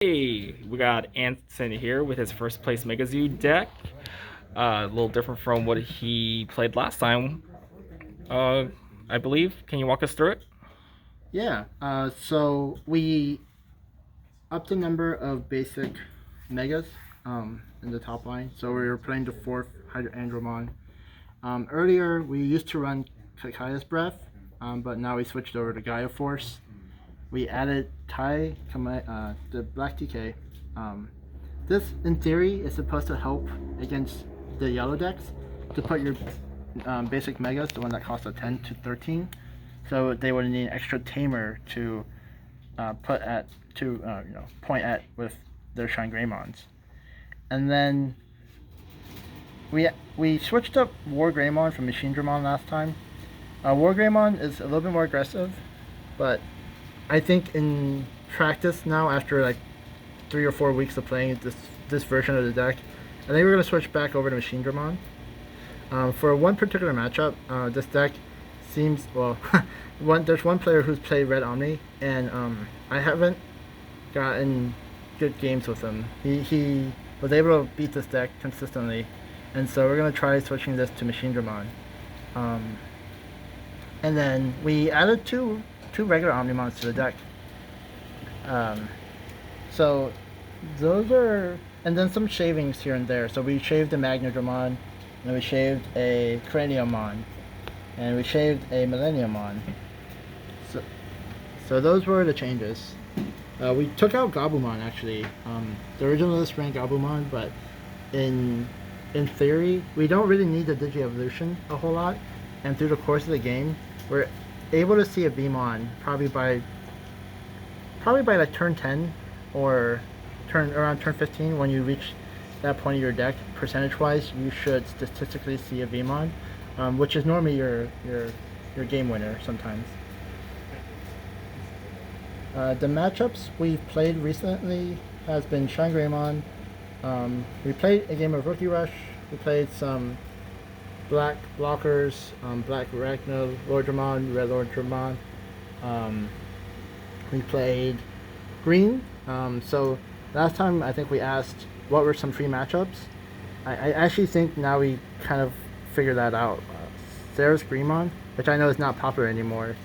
Hey, we got Anson here with his first Place Mega Zoo deck. A little different from what he played last time, uh, I believe. Can you walk us through it? Yeah, so we upped the number of basic megas in the top line. So we were playing the fourth Andromon. Earlier, we used to run Kakaya's Breath, but now we switched over to Gaia Force. We added the Black TK. This, in theory, is supposed to help against the yellow decks to put your basic megas, the one that costs a 10 to 13. So they would need an extra tamer to point at with their Shine Greymons. And then we switched up War Greymon from Machine Dramon last time. War Greymon is a little bit more aggressive, but I think in practice now, after like 3 or 4 weeks of playing this version of the deck, I think we're gonna switch back over to Machine Dramon. For one particular matchup, this deck seems well. There's one player who's played Red Omni, and I haven't gotten good games with him. He was able to beat this deck consistently, and so we're gonna try switching this to Machine Dramon. And then we added two regular Omnimons to the deck. So those are, and then some shavings here and there. So we shaved a Magnadramon, and we shaved a Craniumon, and we shaved a Millenniumon. So those were the changes. We took out Gabumon actually. The original list ran Gabumon, but in theory, we don't really need the Digi-Evolution a whole lot. And through the course of the game, we're able to see a Beamon probably by like turn 10 or around turn 15. When you reach that point of your deck, percentage-wise, you should statistically see a Beamon, which is normally your game winner sometimes. The matchups we've played recently has been Shine Greymon. We played a game of Rookie Rush. We played some black blockers, black Ragnar Lordramon, red Lordramon. We played green. So last time I think we asked what were some free matchups. I actually think now we kind of figured that out. Sarah's Greymon, which I know is not popular anymore,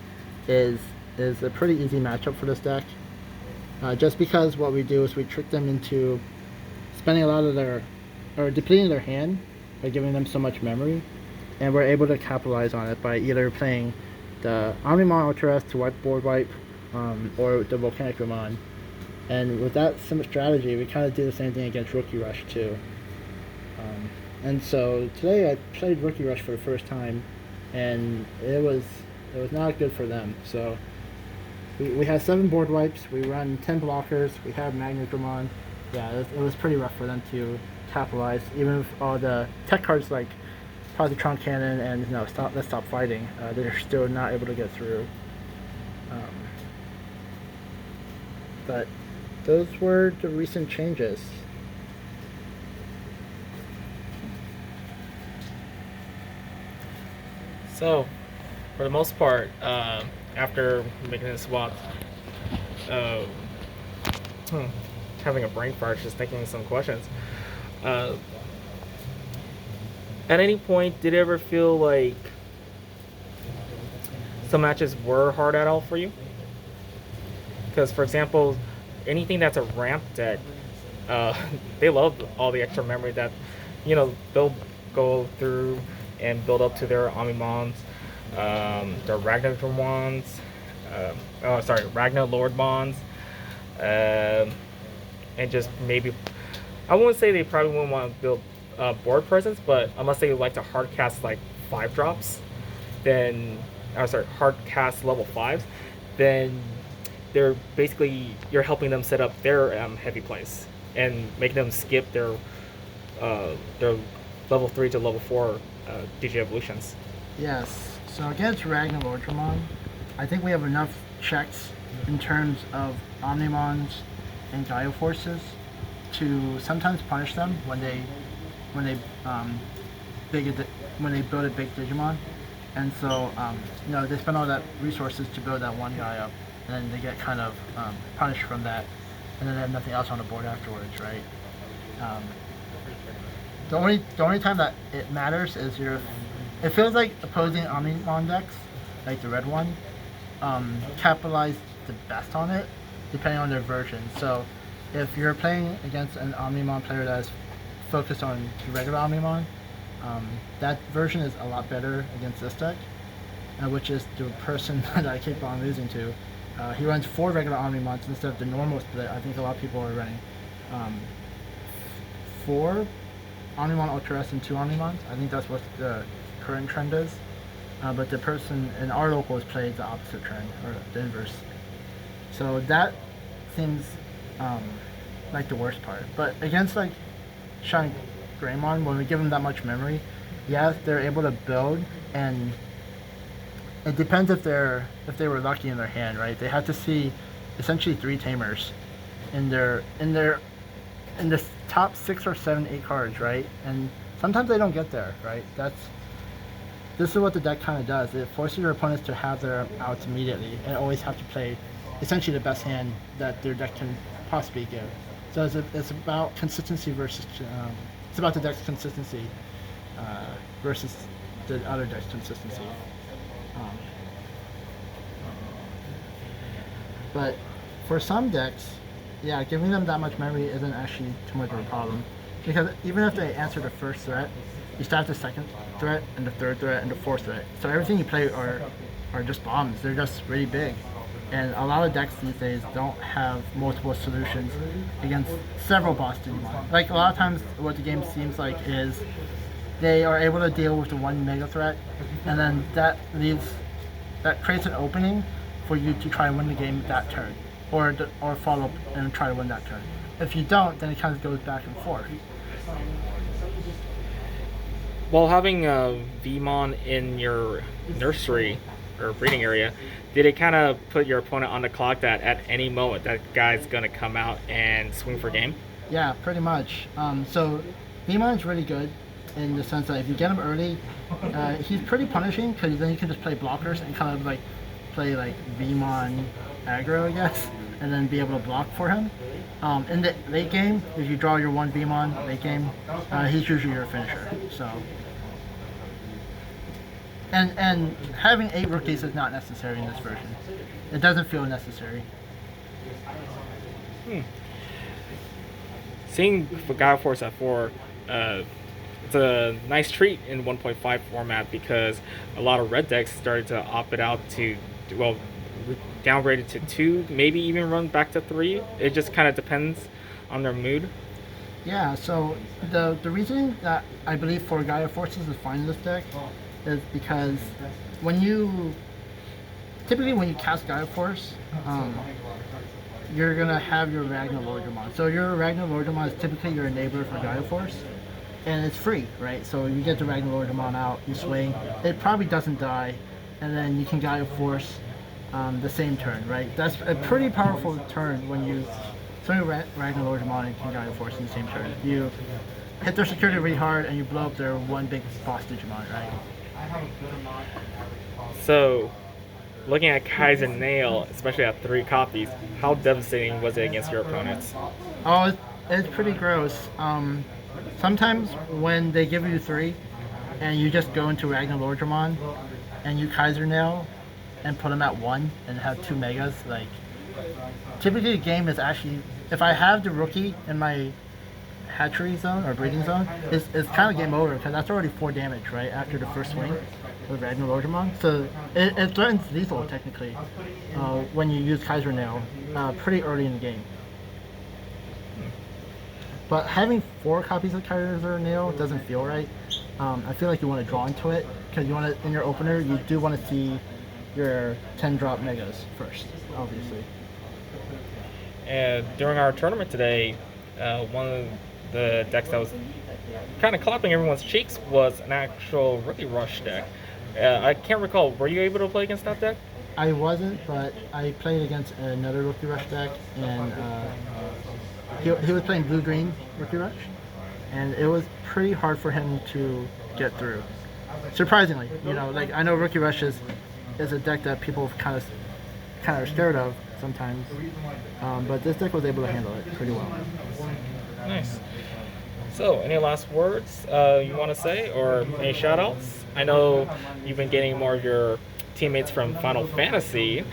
is a pretty easy matchup for this deck. Just because what we do is we trick them into spending a lot of depleting their hand by giving them so much memory, and we're able to capitalize on it by either playing the Omnimon Ultra to wipe board wipe, or the Volcanic Ramon. And with that similar strategy, we kind of do the same thing against Rookie Rush too. And so today I played Rookie Rush for the first time, and it was not good for them. So we had 7 board wipes, we run 10 blockers, we had Magnadramon. Yeah, it was pretty rough for them to capitalize, even with all the tech cards like Positron Cannon and Let's Stop Fighting. They're still not able to get through. But those were the recent changes. So, for the most part, after making this swap, uh, having a brain fart, just thinking some questions. At any point, did it ever feel like some matches were hard at all for you? Because, for example, anything that's a ramp deck, they love all the extra memory that, they'll go through and build up to their Omnimons, their Ragnar Mons, Ragnar Lord Mons, and just maybe, I wouldn't say they probably wouldn't want to build board presence, but unless they like to hard cast like 5 drops, then, hard cast level 5s, then they're basically, you're helping them set up their heavy plays and making them skip their level 3 to level 4 DJ evolutions. Yes. So against Ragnar Lordramon, I think we have enough checks in terms of Omnimons and Gaia Forces to sometimes punish them when they build a big Digimon, and so they spend all that resources to build that one guy up, and then they get kind of punished from that. and then they have nothing else on the board afterwards, right? Um, the only time that it matters is it feels like opposing Omnimon decks, like the red one, capitalize the best on it, depending on their version. So, if you're playing against an Omnimon player that is focused on the regular Omnimon, that version is a lot better against this deck, which is the person that I keep on losing to. He runs 4 regular Omnimons instead of the normal split. I think a lot of people are running 4 Omnimon Ultra and 2 Omnimons. I think that's what the current trend is. But the person in our locals played the opposite trend, or the inverse. So that seems like the worst part. But against like Sean Greymon, when we give them that much memory, yes, they're able to build, and it depends if they were lucky in their hand, right? They have to see essentially 3 tamers in the top 6 or 7, 8 cards, right? And sometimes they don't get there, right? This is what the deck kind of does. It forces your opponents to have their outs immediately and always have to play essentially the best hand that their deck can possibly give. So it's about consistency versus it's about the deck's consistency versus the other deck's consistency. But for some decks, yeah, giving them that much memory isn't actually too much of a problem, because even if they answer the first threat, you still have the second threat and the third threat and the fourth threat. So everything you play are just bombs. They're just really big. And a lot of decks these days don't have multiple solutions against several boss Digimon. Like a lot of times what the game seems like is they are able to deal with the one mega threat, and then that creates an opening for you to try and win the game that turn, or follow up and try to win that turn. If you don't, then it kind of goes back and forth. While having Vmon in your nursery or breeding area, did it kind of put your opponent on the clock that at any moment that guy's gonna come out and swing for game? Yeah, pretty much. So Vmon is really good in the sense that if you get him early, he's pretty punishing, because then you can just play blockers and kind of like play like Vmon aggro, I guess, and then be able to block for him. In the late game, if you draw your 1 Vmon late game, he's usually your finisher. So, and having 8 rookies is not necessary in this version. It doesn't feel necessary. Seeing Gaia Force at 4, it's a nice treat in 1.5 format, because a lot of red decks started to opt it out to, well, downgrade it to 2, maybe even run back to 3. It just kind of depends on their mood. Yeah, so the reason that I believe for Gaia Forces is fine in this deck is because typically when you cast Gaia Force, you're gonna have your Ragnar Lordramon. So your Ragnar Lordramon is typically your enabler for Gaia Force, and it's free, right? So you get the Ragnar Lordramon out, you swing, it probably doesn't die, and then you can Gaia Force the same turn, right? That's a pretty powerful turn when you swing a Ragnar Lordramon and can Gaia Force in the same turn. You hit their security really hard and you blow up their one big boss Digimon, right? So, looking at Kaiser Nail, especially at 3 copies, how devastating was it against your opponents? Oh, it's pretty gross. Sometimes when they give you 3 and you just go into Ragnar Lordramon and you Kaiser Nail and put them at 1 and have 2 megas, like, typically the game is actually, if I have the rookie in my hatchery zone or breeding zone, it's kind of game over, because that's already 4 damage, right, after the first swing with Ragnar Lordramon. So it threatens lethal technically when you use Kaiser Nail pretty early in the game. But having 4 copies of Kaiser Nail doesn't feel right. I feel like you want to draw into it, because you want to, in your opener, you do want to see your 10 drop megas first, obviously. And during our tournament today, one of the decks that was kind of clapping everyone's cheeks was an actual Rookie Rush deck. I can't recall, were you able to play against that deck? I wasn't, but I played against another Rookie Rush deck, and he was playing blue-green Rookie Rush, and it was pretty hard for him to get through. Surprisingly, like I know Rookie Rush is a deck that people kind of are scared of, sometimes. But this deck was able to handle it pretty well. Nice. So, any last words you want to say, or any shout outs? I know you've been getting more of your teammates from Final Fantasy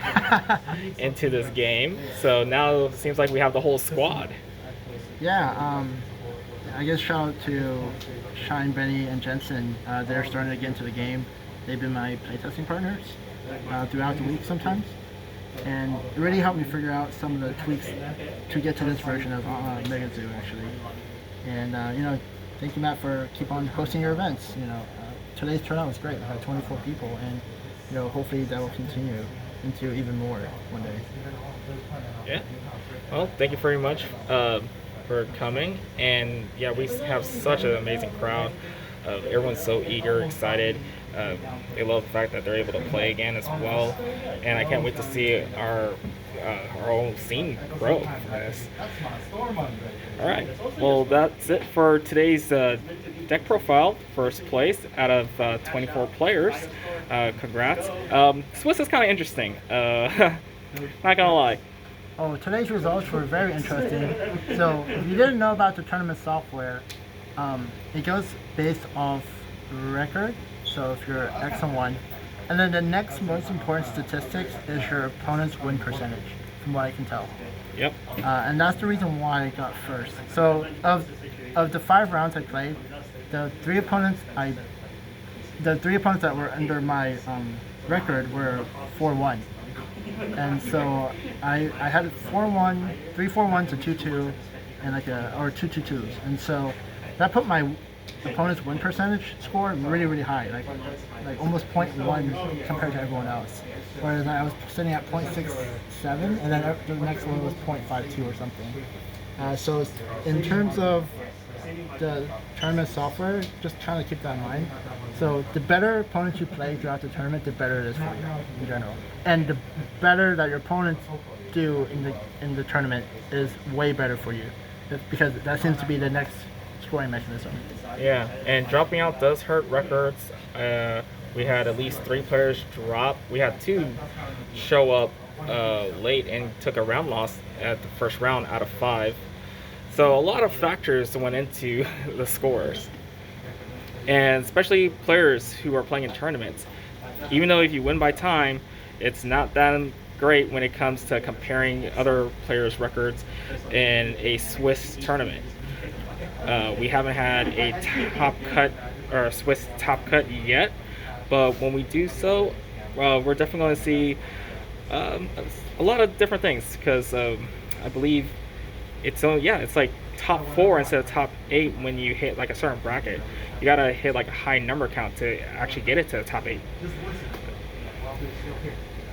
into this game, so now it seems like we have the whole squad. Yeah, I guess shout out to Shine, Benny, and Jensen. They're starting to get into the game. They've been my playtesting partners throughout the week sometimes. And it really helped me figure out some of the tweaks to get to this version of Mega Zoo, actually. And, thank you, Matt, for keep on hosting your events. Today's turnout was great. I had 24 people, and, hopefully that will continue into even more one day. Yeah. Well, thank you very much for coming. And yeah, we have such an amazing crowd. Everyone's so eager, excited. They love the fact that they're able to play again as well. And I can't wait to see our whole scene grow from this. All right. Well, that's it for today's deck profile. First place out of 24 players. Congrats. Swiss is kind of interesting. Not gonna lie. Oh, today's results were very interesting. So, if you didn't know about the tournament software, it goes based off record. So, if you're X and 1, and then the next most important statistics is your opponent's win percentage, from what I can tell. Yep. And that's the reason why I got first. So, of the 5 rounds I played, the three opponents that were under my record were 4-1. And so I had 4-1, 3-4-1 to 2-2, and or 2-2-2s. And so that put my opponent's win percentage score really, really high, like almost 0.1 compared to everyone else. Whereas I was sitting at 0.67, and then the next one was 0.52 or something. So in terms of the tournament software, just trying to keep that in mind. So the better opponents you play throughout the tournament, the better it is for you in general. And the better that your opponents do in the tournament is way better for you, because that seems to be the next scoring mechanism. Yeah, and dropping out does hurt records. We had at least 3 players drop. We had 2 show up late and took a round loss at the first round out of 5. So a lot of factors went into the scores. And especially players who are playing in tournaments. Even though if you win by time, it's not that great when it comes to comparing other players' records in a Swiss tournament. We haven't had a top cut or a Swiss top cut yet, but when we do so, we're definitely going to see a lot of different things, because I believe it's like top 4 instead of top 8 when you hit like a certain bracket. You gotta hit like a high number count to actually get it to the top 8.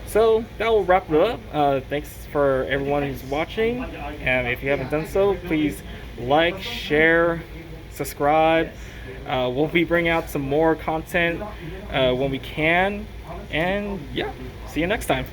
So that will wrap it up. Thanks for everyone who's watching, and if you haven't done so, please like, share, subscribe. We'll be bringing out some more content when we can, and yeah, see you next time.